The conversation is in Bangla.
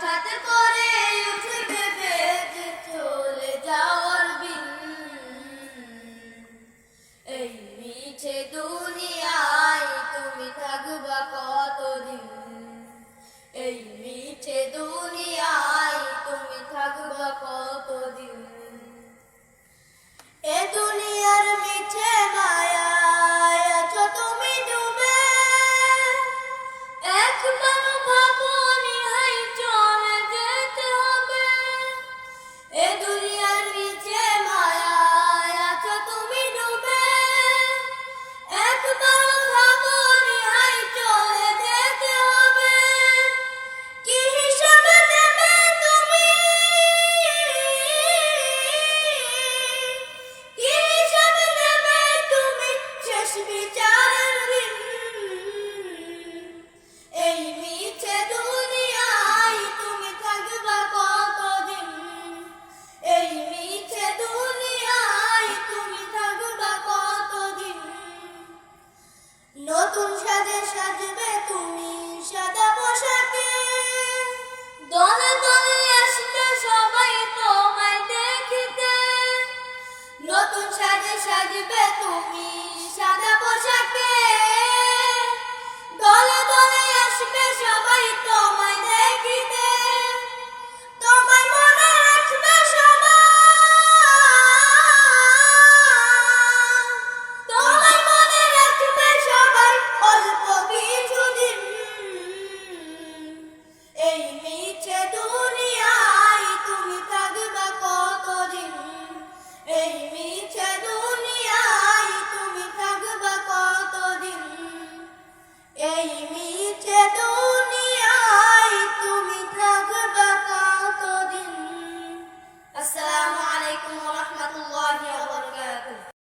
হঠাৎ করে উঠবে বেগ চলে যাওয়ার দিন, এই মিছে দুনিয়ায় তুমি থাকবা কতদিন, এই মিছে দুনিয়ায় তুমি থাকবা কতদিন। এ দুনিয়ার মিছে মায়ায় আছো তুমি ডুবে, একবার ভাবো